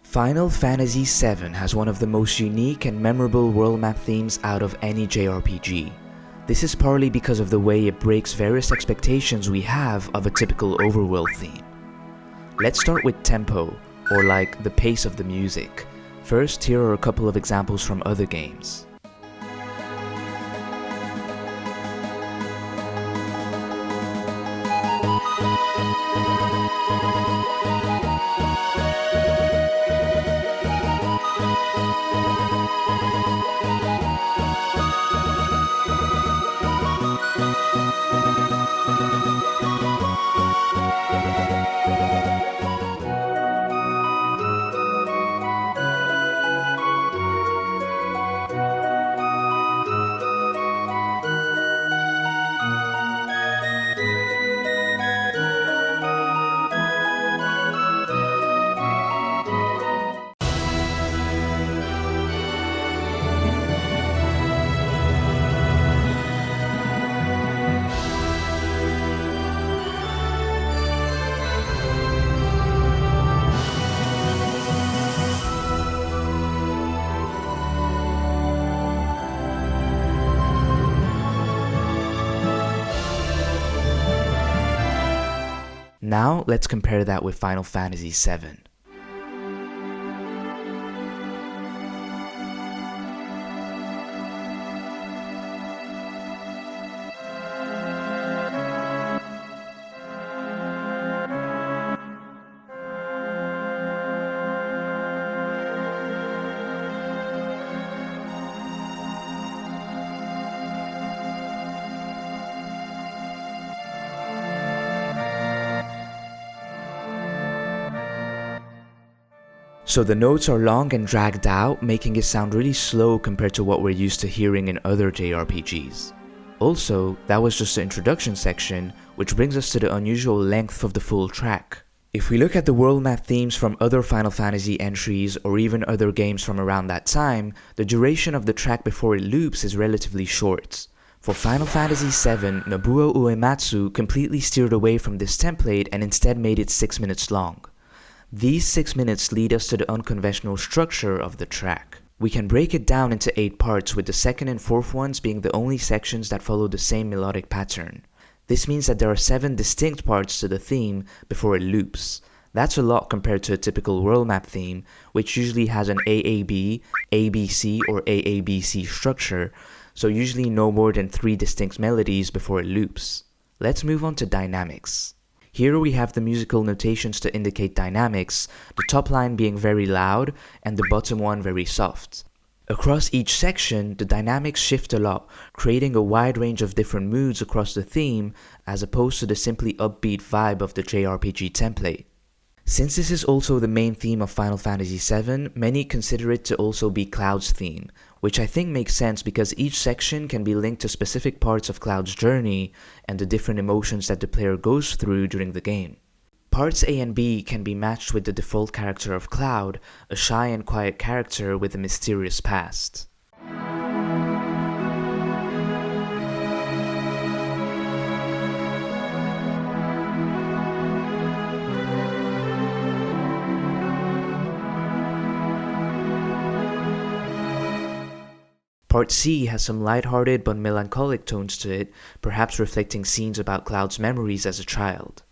Final Fantasy VII has one of the most unique and memorable world map themes out of any jRPG. This is partly because of the way it breaks various expectations we have of a typical overworld theme. Let's start with tempo, or like the pace of the music. First, here are a couple of examples from other games. Now, let's compare that with Final Fantasy VII. So the notes are long and dragged out, making it sound really slow compared to what we're used to hearing in other jRPGs. Also, that was just the introduction section, which brings us to the unusual length of the full track. If we look at the world map themes from other Final Fantasy entries or even other games from around that time, the duration of the track before it loops is relatively short. For Final Fantasy VII, Nobuo Uematsu completely steered away from this template and instead made it 6 minutes long. These 6 minutes lead us to the unconventional structure of the track. We can break it down into 8 parts, with the second and fourth ones being the only sections that follow the same melodic pattern. This means that there are 7 distinct parts to the theme before it loops. That's a lot compared to a typical world map theme, which usually has an AAB, ABC, or AABC structure, so usually no more than 3 distinct melodies before it loops. Let's move on to dynamics. Here we have the musical notations to indicate dynamics, the top line being very loud and the bottom one very soft. Across each section, the dynamics shift a lot, creating a wide range of different moods across the theme as opposed to the simply upbeat vibe of the jRPG template. Since this is also the main theme of Final Fantasy VII, many consider it to also be Cloud's theme, which I think makes sense because each section can be linked to specific parts of Cloud's journey and the different emotions that the player goes through during the game. Parts A and B can be matched with the default character of Cloud, a shy and quiet character with a mysterious past. Part C has some lighthearted but melancholic tones to it, perhaps reflecting scenes about Cloud's memories as a child.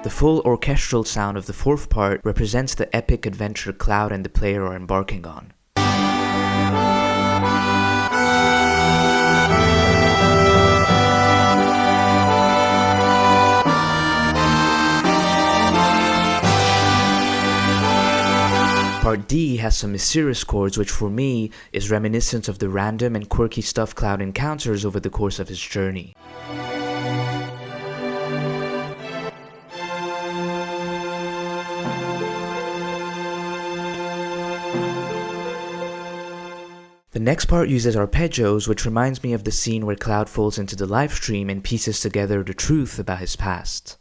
The full orchestral sound of the fourth part represents the epic adventure Cloud and the player are embarking on. Part D has some mysterious chords, which for me is reminiscent of the random and quirky stuff Cloud encounters over the course of his journey. The next part uses arpeggios, which reminds me of the scene where Cloud falls into the live stream and pieces together the truth about his past.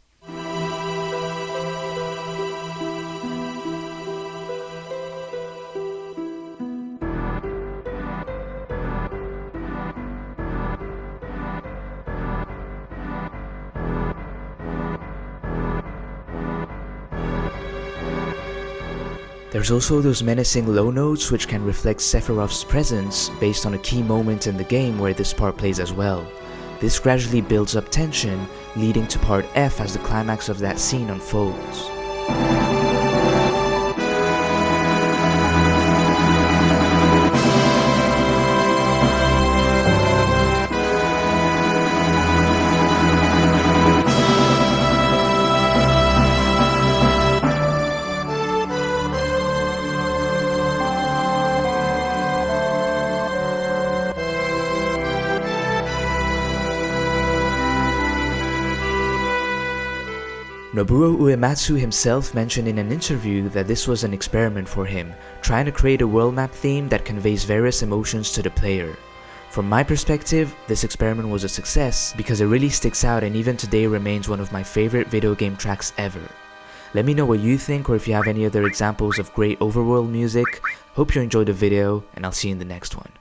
There's also those menacing low notes which can reflect Sephiroth's presence based on a key moment in the game where this part plays as well. This gradually builds up tension, leading to part F as the climax of that scene unfolds. Nobuo Uematsu himself mentioned in an interview that this was an experiment for him, trying to create a world map theme that conveys various emotions to the player. From my perspective, this experiment was a success because it really sticks out and even today remains one of my favorite video game tracks ever. Let me know what you think or if you have any other examples of great overworld music. Hope you enjoyed the video, and I'll see you in the next one.